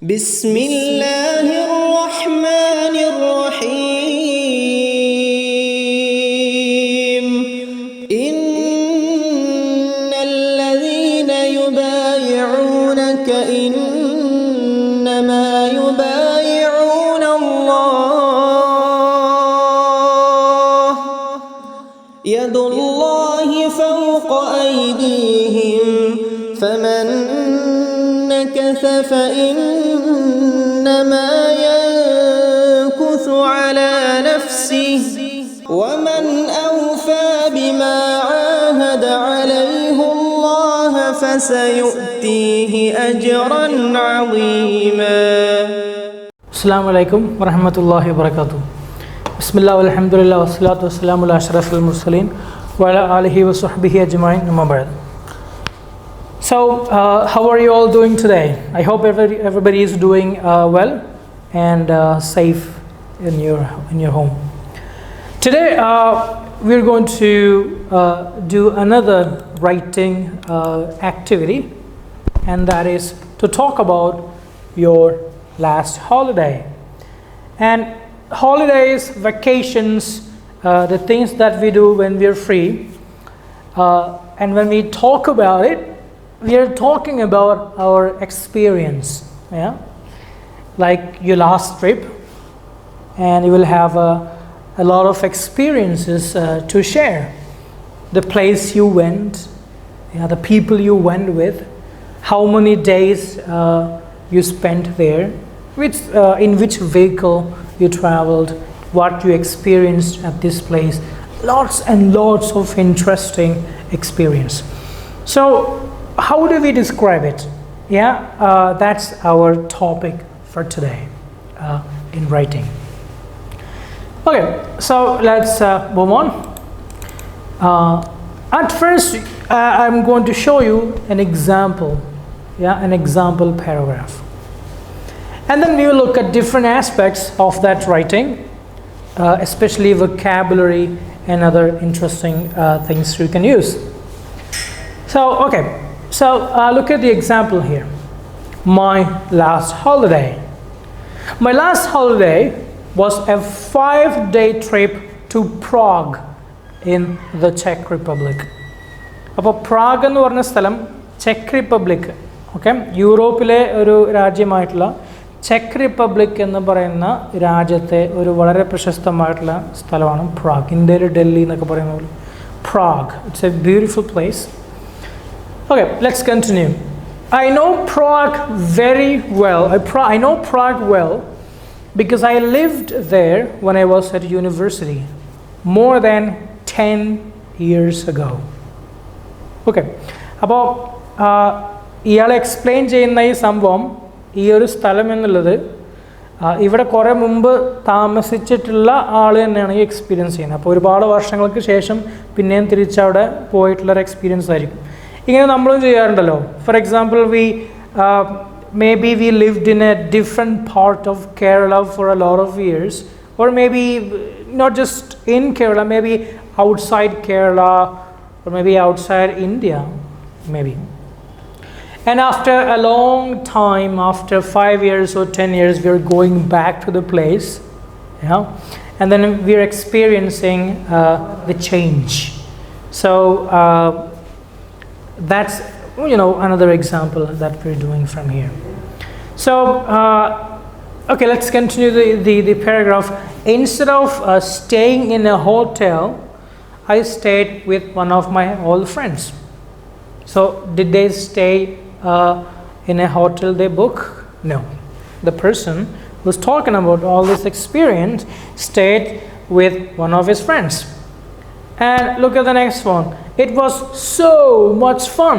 بسم الله الرحمن الرحيم إن الذين يبايعونك إنما يبايعون الله يد الله فوق أيديهم فمن نكث فإنما ينكث على نفسه ومن أوفى بما عاهد عليه الله فسيؤتيه أجرا عظيما. السلام عليكم ورحمة الله وبركاته. بسم الله والحمد لله والصلاة والسلام على أشرف المرسلين وعلى آله وصحبه أجمعين أما بعد. So, how are you all doing today? I hope everybody is doing well and safe in your home. Today, we're going to do another writing activity, and that is to talk about your last holiday. And holidays, vacations, the things that we do when we're free, and when we talk about it, we are talking about our experience, yeah, like your last trip, and you will have a lot of experiences to share. The place you went, yeah, the people you went with, how many days you spent there, in which vehicle you traveled, what you experienced at this place, lots and lots of interesting experience. So how do we describe it? Yeah, that's our topic for today in writing. Okay, so let's move on. At first, I'm going to show you an example, yeah, an example paragraph. And then we will look at different aspects of that writing, especially vocabulary and other interesting things you can use. So, okay. So, look at the example here. My last holiday. My last holiday was a 5-day trip to Prague in the Czech Republic. അപ്പോൾ Prague എന്ന് പറഞ്ഞ സ്ഥലം check republic, okay, യൂറോപ്പിലെ ഒരു രാജ്യമായിട്ടുള്ള check republic എന്ന് പറയുന്ന രാജ്യത്തെ ഒരു വളരെ പ്രശസ്തമായിട്ടുള്ള സ്ഥലമാണ് പ്രാഗ്. ഇന്ത്യയിലെ ഡൽഹി എന്നൊക്കെ പറയുന്ന പോലെ Prague. It's A beautiful place. Okay, let's continue. I know Prague very well. I know Prague well because I lived there when I was at university more than 10 years ago. Okay, അപ്പോൾ ഇയാൾ explain ചെയ്യുന്ന ഈ സംഭവം, ഈ ഒരു സ്ഥലം എന്നുള്ളത് ഇവിടെ കുറേ മുമ്പ് താമസിച്ചിട്ടുള്ള ആൾ തന്നെയാണ് ഈ എക്സ്പീരിയൻസ് ചെയ്യുന്നത്. അപ്പോൾ ഒരുപാട് വർഷങ്ങൾക്ക് ശേഷം പിന്നെയും തിരിച്ചവിടെ പോയിട്ടുള്ളൊരു എക്സ്പീരിയൻസ് ആയിരിക്കും. ഇങ്ങനെ നമ്മളും ചെയ്യാറുണ്ടല്ലോ. For example, maybe we lived in a different part of Kerala for a lot of years, or maybe not just in Kerala, maybe outside Kerala, or maybe outside India, maybe. And after a long time, after 5 years or 10 years, we are going back to the place, yeah, and then we are experiencing the change. So that's, another example that we're doing from here. So okay, let's continue the paragraph. Instead of staying in a hotel, I stayed with one of my old friends. So did they stay in a hotel they book? No. The person who's talking about all this experience stayed with one of his friends. And look at the next one. It was so much fun.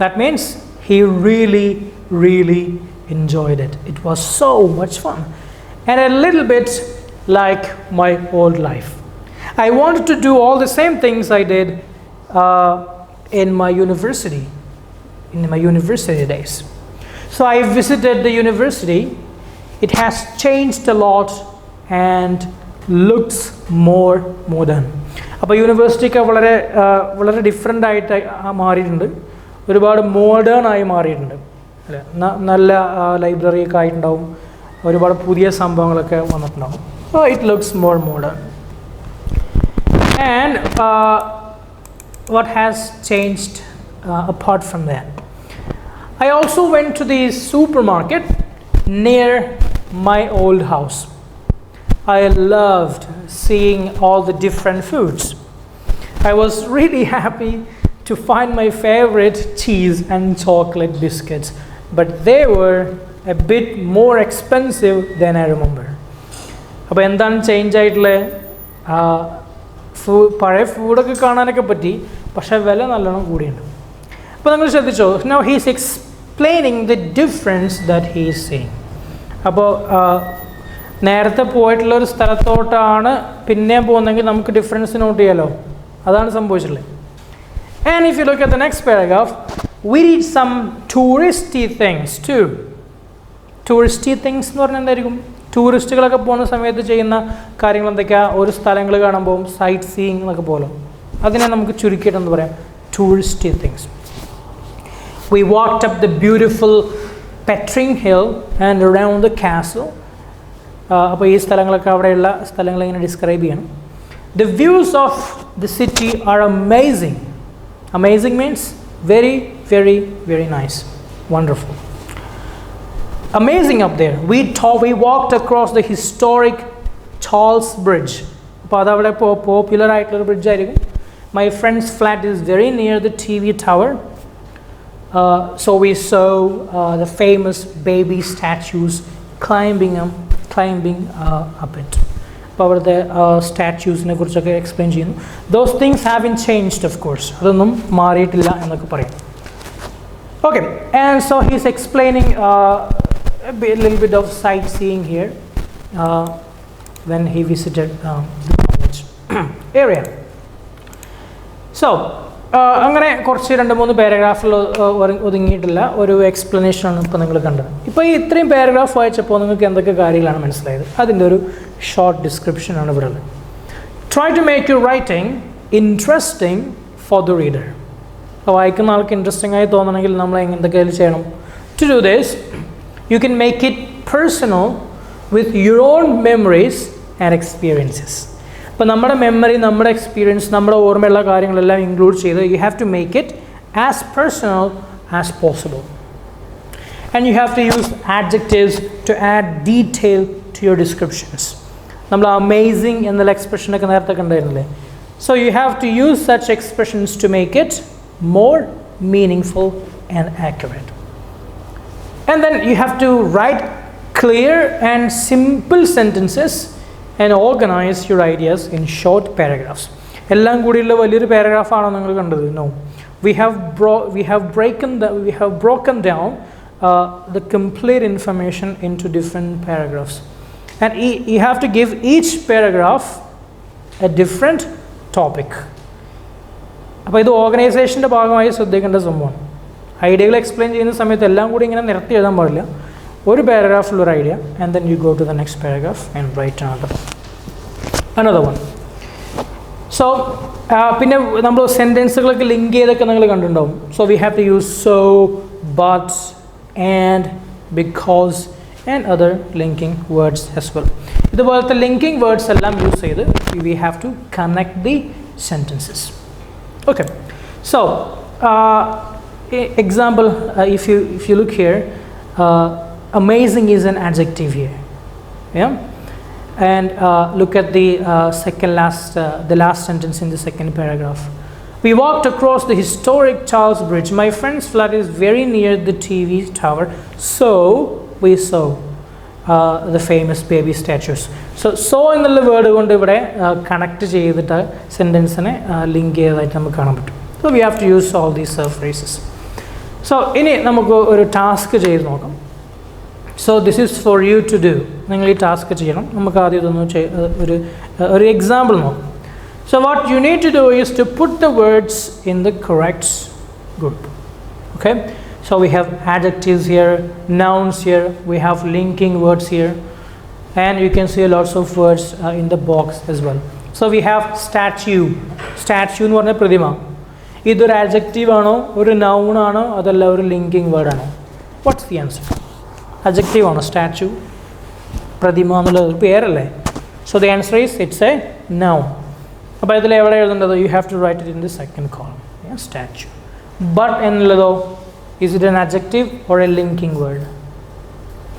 That means he really, really enjoyed it. It was so much fun. And a little bit like my old life. I wanted to do all the same things I did in my university days. So I visited the university. It has changed a lot and looks more modern. അപ്പോൾ യൂണിവേഴ്സിറ്റിയൊക്കെ വളരെ different ആയിട്ട് മാറിയിട്ടുണ്ട്, ഒരുപാട് modern ആയി മാറിയിട്ടുണ്ട്. അല്ലേ? നല്ല library ഒക്കെ ആയിട്ടുണ്ടാവും, ഒരുപാട് പുതിയ സംഭവങ്ങളൊക്കെ വന്നിട്ടുണ്ടാവും. So it looks more modern. And what has changed apart from that? I also went to the supermarket near my old house. I loved seeing all the different foods. I was really happy to find my favorite cheese and chocolate biscuits, but they were a bit more expensive than I remember. അപ്പോൾ എന്താണ് change ആയിട്ടുള്ളത്? പഴയ ഫുഡൊക്കെ കാണാനൊക്കെ പറ്റി, പക്ഷേ വില നല്ലോണം കൂടിയുണ്ട്. അപ്പോൾ നിങ്ങൾ ശ്രദ്ധിച്ചോ? Now he's explaining the difference that he is seeing. അപ്പോൾ നേരത്തെ പോയിട്ടുള്ളൊരു സ്ഥലത്തോട്ടാണ് പിന്നെയും പോകുന്നതെങ്കിൽ നമുക്ക് ഡിഫറൻസ് നോട്ട് ചെയ്യാമല്ലോ. അതാണ് സംഭവിച്ചിട്ടുള്ളത്. And if you look at the next paragraph, we read some touristy things too. Touristy things എന്ന് പറഞ്ഞാൽ എന്തായിരിക്കും? ടൂറിസ്റ്റുകളൊക്കെ പോകുന്ന സമയത്ത് ചെയ്യുന്ന കാര്യങ്ങൾ എന്തൊക്കെയാണ്? ഒരു സ്ഥലങ്ങൾ കാണുമ്പോൾ സൈറ്റ് സീയിങ് എന്നൊക്കെ പോലെ, അതിനെ നമുക്ക് ചുരുക്കിയിട്ടെന്ന് പറയാം touristy things. We walked up the beautiful Petring Hill and around the castle. അപ്പോൾ ഈ സ്ഥലങ്ങളൊക്കെ അവിടെയുള്ള സ്ഥലങ്ങൾ ഇങ്ങനെ ഡിസ്ക്രൈബ് ചെയ്യണം. The views of the city are amazing. Amazing means very, very, very nice, wonderful. Amazing up there. We walked across the historic Charles Bridge. അപ്പോൾ അതവിടെ popular ആയിട്ടുള്ളൊരു ബ്രിഡ്ജ് ആയിരിക്കും. My friend's flat is very near the TV tower. So we saw the famous baby statues climbing up it. അപ്പോൾ അവിടുത്തെ സ്റ്റാച്യൂസിനെ കുറിച്ചൊക്കെ explain ചെയ്യുന്നു. Those things haven't changed, of course. അതൊന്നും മാറിയിട്ടില്ല എന്നൊക്കെ പറയും. Okay, and so he's explaining a little bit of sightseeing here when he visited the college area. So അങ്ങനെ കുറച്ച് 2-3 പാരഗ്രാഫിൽ ഒതുങ്ങിയിട്ടില്ല ഒരു എക്സ്പ്ലനേഷനാണ് ഇപ്പോൾ നിങ്ങൾ കണ്ടത്. ഇപ്പോൾ ഈ ഇത്രയും പാരഗ്രാഫ് വായിച്ചപ്പോൾ നിങ്ങൾക്ക് എന്തൊക്കെ കാര്യങ്ങളാണ് മനസ്സിലായത്? അതിൻ്റെ ഒരു ഷോർട്ട് ഡിസ്ക്രിപ്ഷനാണ് ഇവിടെ ഉള്ളത്. Try to make your writing interesting for the reader. വായിക്കുന്ന ആൾക്ക് ഇൻട്രസ്റ്റിംഗ് ആയി തോന്നണമെങ്കിൽ നമ്മൾ എന്തൊക്കെ ചെയ്യണം? To do this, you can make it personal with your own memories and experiences. അപ്പോൾ നമ്മുടെ മെമ്മറി, നമ്മുടെ എക്സ്പീരിയൻസ്, നമ്മുടെ ഓർമ്മയുള്ള കാര്യങ്ങളെല്ലാം ഇൻക്ലൂഡ് ചെയ്ത് you have to make it as personal as possible. And you have to use adjectives to add detail to your descriptions. നമ്മൾ amazing എന്നുള്ള എക്സ്പ്രഷനൊക്കെ നേരത്തെ കണ്ടായിരുന്നില്ലേ? So you have to use such expressions to make it more meaningful and accurate. And then you have to write clear and simple sentences and organize your ideas in short paragraphs. എല്ലാം കൂടിയുള്ള വലിയൊരു പാരഗ്രാഫാണോ നിങ്ങൾ കണ്ടത്? No. We have broken down the complete information into different paragraphs. And you have to give each paragraph a different topic. അപ്പോൾ ഇത് ഓർഗനൈസേഷൻ്റെ ഭാഗമായി ശ്രദ്ധിക്കേണ്ട സംഭവമാണ്. ഐഡിയകൾ എക്സ്പ്ലെയിൻ ചെയ്യുന്ന സമയത്ത് എല്ലാം കൂടി ഇങ്ങനെ നിരത്തി എഴുതാൻ പാടില്ല. ഒരു പാരഗ്രാഫിലൊരു idea, and then you go to the next paragraph and write another one. So പിന്നെ നമ്മൾ സെൻറ്റൻസുകളൊക്കെ ലിങ്ക് ചെയ്തൊക്കെ നിങ്ങൾ കണ്ടിട്ടുണ്ടാവും. So we have to use so, but, and, because and other linking words as well. ഇതുപോലത്തെ ലിങ്കിങ് വേർഡ്സ് എല്ലാം use ചെയ്ത് we have to connect the sentences. Okay, so example, if you look here, amazing is an adjective here, yeah. And look at the the last sentence in the second paragraph. We walked across the historic Charles Bridge. My friend's flat is very near the TV tower, so we saw the famous baby statues. So എന്നുള്ള word കൊണ്ട് ഇവിടെ connect ചെയ്തിട്ട് സെൻറ്റൻസിനെ link ചെയ്തതായിട്ട് നമുക്ക് കാണാൻ പറ്റും. So we have to use all these phrases. So ഇനി നമുക്ക് ഒരു ടാസ്ക് ചെയ്ത് നോക്കാം. So this is for you to do. നിങ്ങൾ ഈ ടാസ്ക് ചെയ്യണം. നമുക്ക് ആദ്യം ഇതൊന്ന് ഒരു എക്സാമ്പിൾ നോക്കാം. So what you need to do is to put the words in the correct group. Okay? So we have adjectives here, nouns here, we have linking words here, and you can see lots of words in the box as well. So we have statue. Statue എന്ന് പറഞ്ഞാൽ പ്രതിമ. ഇതൊരു adjective ആണോ, ഒരു noun ആണോ, അതല്ല ഒരു linking word ആണോ? What's the answer? Adjective on a statue. Pradima ennulla perale. So the answer is it's a noun. By the level you have to write it in the second column. Yeah, statue. But ennullatho, is it an adjective or a linking word?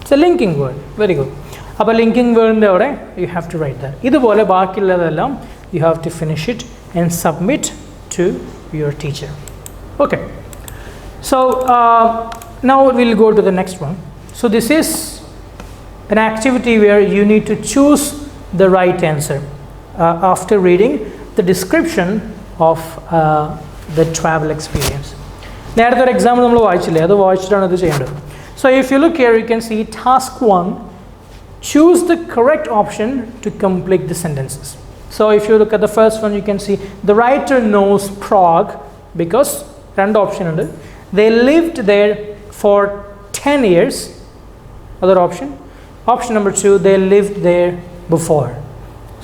It's a linking word. Very good. Appo linking word you have to write that. Idupole baakiyulladellam you have to finish it and submit to your teacher. Okay. So now we'll go to the next one. So this is an activity where you need to choose the right answer after reading the description of the travel experience. നേരത്തെ ഒരു example നമ്മൾ വായിച്ചില്ലേ, അത് വായിച്ചിട്ടാണ് ഇത് ചെയ്യേണ്ടത്. So if you look here, you can see task 1, choose the correct option to complete the sentences. So if you look at the first one, you can see the writer knows Prague because രണ്ട് option ഉണ്ട്. They lived there for 10 years. Other option. Option number 2, they lived there before.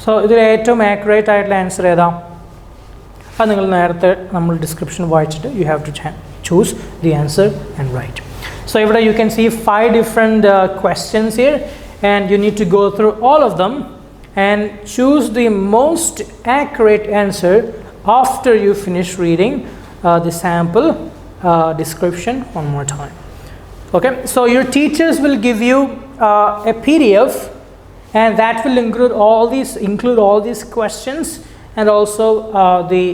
So ഇതിൽ ഏറ്റവും accurate ആയിട്ടുള്ള answer ഏതാ? അത് നിങ്ങൾ നേരത്തെ നമ്മൾ ഡിസ്ക്രിപ്ഷൻ വായിച്ചിട്ട് you have to choose the answer and write. So here you can see 5 different questions here, and you need to go through all of them and choose the most accurate answer after you finish reading the sample description one more time. Okay, so your teachers will give you a PDF, and that will include all these questions and also the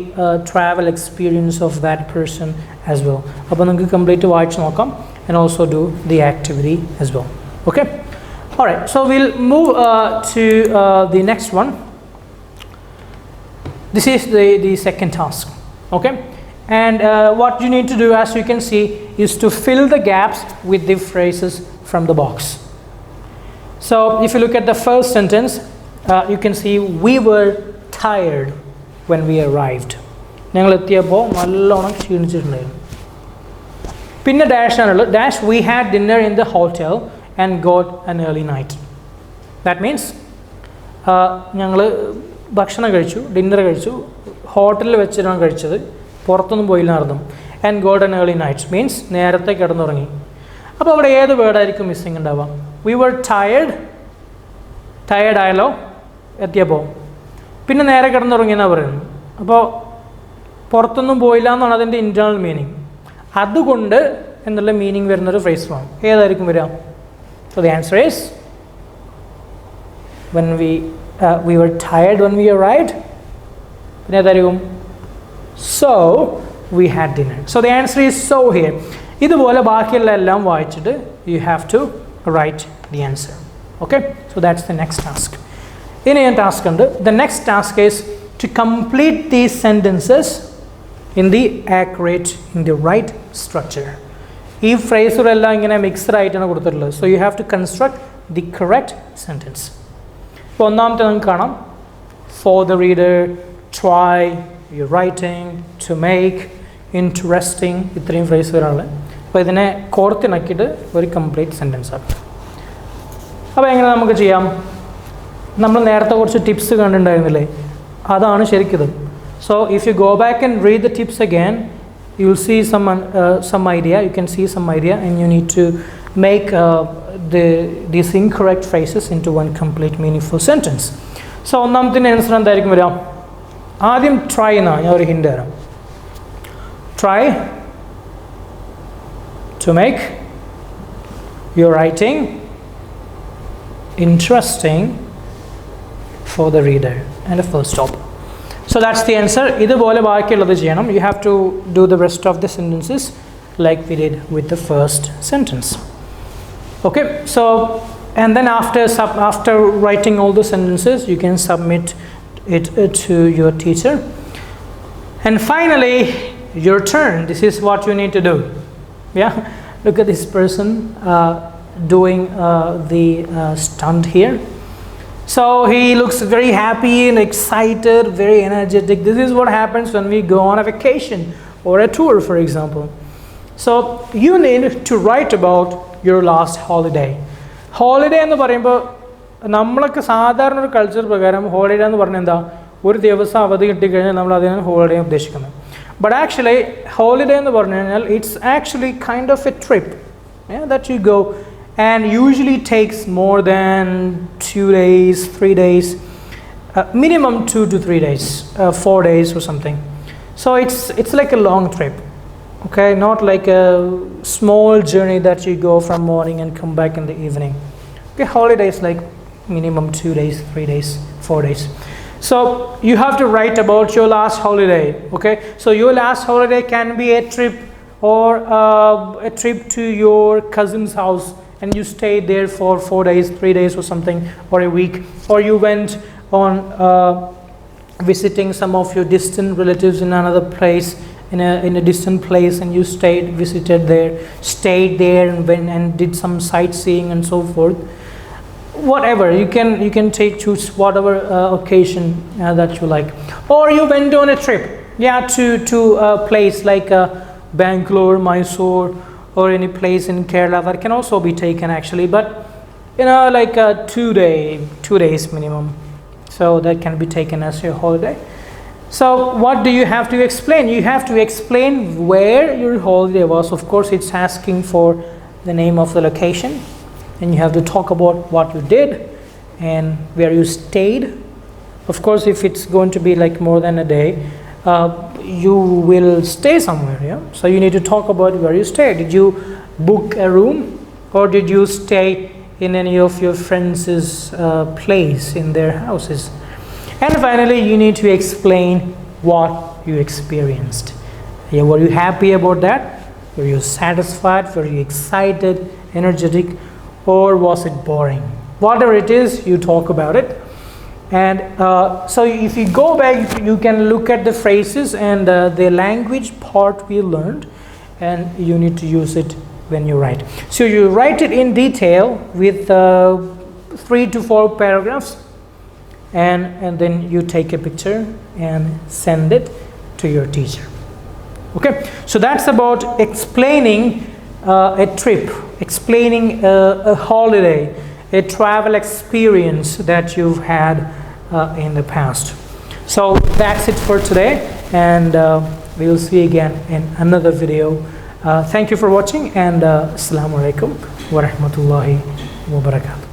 travel experience of that person as well. Appo ninge complete vaayich nokkam and also do the activity as well. Okay, all right, so we'll move to the next one. This is the second task. Okay, and what you need to do, as you can see, is to fill the gaps with the phrases from the box. So if you look at the first sentence, you can see we were tired when we arrived. ഞങ്ങൾ എത്തിയപ്പോൾ നല്ലോണം ക്ഷീണിച്ചിട്ടുണ്ടായിരുന്നു. പിന്നെ dash ആണുള്ളത്. Dash we had dinner in the hotel and got an early night. That means ഞങ്ങൾ ഭക്ഷണം കഴിച്ചു, dinner കഴിച്ചു, ഹോട്ടലിൽ വെച്ചിട്ടാണ് കഴിച്ചത്, പുറത്തൊന്നും പോയില്ലായിരുന്നു. and got an early night means നേരത്തെ കിടന്നുറങ്ങി. അപ്പോൾ അവിടെ ഏത് വേർഡായിരിക്കും മിസ്സിങ് ഉണ്ടാവുക? we were tired ആയാലോ എത്തിയപ്പോൾ, പിന്നെ നേരെ കിടന്നുറങ്ങിയെന്നാണ് പറയുന്നത്. അപ്പോൾ പുറത്തൊന്നും പോയില്ല എന്നാണ് അതിൻ്റെ ഇൻറ്റേർണൽ മീനിങ്. അതുകൊണ്ട് എന്നുള്ള മീനിങ് വരുന്നൊരു ഫ്രേസ് വേണം. ഏതായിരിക്കും വരിക? So the answer is when we were tired when we arrived. പിന്നെ ഏതായിരിക്കും? so we had dinner. So the answer is so here. ഇതുപോലെ ബാക്കിയുള്ള എല്ലാം വായിച്ചിട്ട് you have to write the answer. Okay, so that's the next task. ഇനി ഞാൻ task ഉണ്ട്. The next task is to complete these sentences in the right structure. ഈ ഫ്രേസുകളെല്ലാം ഇങ്ങനെ mixed ആയിട്ടാണ് കൊടുത്തിട്ടുള്ളത്. So you have to construct the correct sentence. ഇപ്പോൾ ഒന്നാമത്തെ നമുക്ക് കാണാം, for the reader, try, your writing, to make, interesting, ഇത്രയും ഫ്രേസുകളാണ്. അപ്പോൾ ഇതിനെ കോർത്തിണക്കിയിട്ട് ഒരു കംപ്ലീറ്റ് സെൻറ്റൻസ് ആക്കും. അപ്പോൾ എങ്ങനെ നമുക്ക് ചെയ്യാം? നമ്മൾ നേരത്തെ കുറച്ച് ടിപ്സ് കണ്ടിട്ടുണ്ടായിരുന്നില്ലേ, അതാണ് ശരിക്കും. So if you go back and read the tips again, you will see some idea. You can see some idea, and you need to make these incorrect phrases into one complete meaningful sentence. So ഒന്നാമത്തെ answer എന്തായിരിക്കും വരിക? ആദ്യം try എന്നാണ്, ഞാൻ ഒരു hint തരാം. Try to make your writing interesting for the reader, and a full stop. So that's the answer. ഇതുപോലെ ബാക്കിയുള്ളത് ചെയ്യണം. You have to do the rest of the sentences like we did with the first sentence. Okay, so and then after writing all the sentences, you can submit it to your teacher. And finally, your turn. This is what you need to do. Yeah, look at this person doing the stunt here. So he looks very happy and excited, very energetic. This is what happens when we go on a vacation or a tour, for example. So you need to write about your last holiday. Holiday എന്ന് പറയുമ്പോൾ നമ്മളൊക്കെ സാധാരണ ഒരു culture പ്രകാരം holiday എന്ന് പറഞ്ഞാൽ എന്താ, ഒരു ദിവസം അവധി കിട്ടിക്കഴിഞ്ഞാൽ നമ്മൾ അതിനാണ് ഹോളിഡേ ഉദ്ദേശിക്കുന്നത്. But actually holiday എന്ന് പറഞ്ഞു കഴിഞ്ഞാൽ it's actually kind of a trip. yeah, that you go, and usually takes more than 2 days, 3 days, minimum 2 to 3 days, 4 days or something. So it's like a long trip, okay, not like a small journey that you go from morning and come back in the evening. Okay, holidays like minimum 2 days, 3 days, 4 days. So you have to write about your last holiday. Okay, so your last holiday can be a trip, or a trip to your cousin's house and you stayed there for 4 days, 3 days or something, or a week, or you went on visiting some of your distant relatives in another place, in a distant place, and you stayed there and went and did some sightseeing and so forth. Whatever, you can choose whatever occasion that you like. Or you went on a trip, yeah, to a place like Bangalore, Mysore, or any place in Kerala. That can also be taken actually, but you know, like 2 days minimum. So that can be taken as your holiday. So what do you have to explain? You have to explain where your holiday was. Of course, it's asking for the name of the location, and you have to talk about what you did and where you stayed. Of course, if it's going to be like more than a day, you will stay somewhere, yeah? So you need to talk about where you stayed. Did you book a room, or did you stay in any of your friends' place in their houses? And finally, you need to explain what you experienced. Yeah, were you happy about that? Were you satisfied? Were you excited, energetic, or was it boring? Whatever it is, you talk about it. And so if you go back, you can look at the phrases and the language part we learned, and you need to use it when you write. So you write it in detail with 3 to 4 paragraphs, and then you take a picture and send it to your teacher. Okay, so that's about explaining a trip, explaining a holiday, a travel experience that you've had in the past. So that's it for today, and we will see you again in another video. Thank you for watching, and Assalamu alaikum wa rahmatullahi wa barakatuh.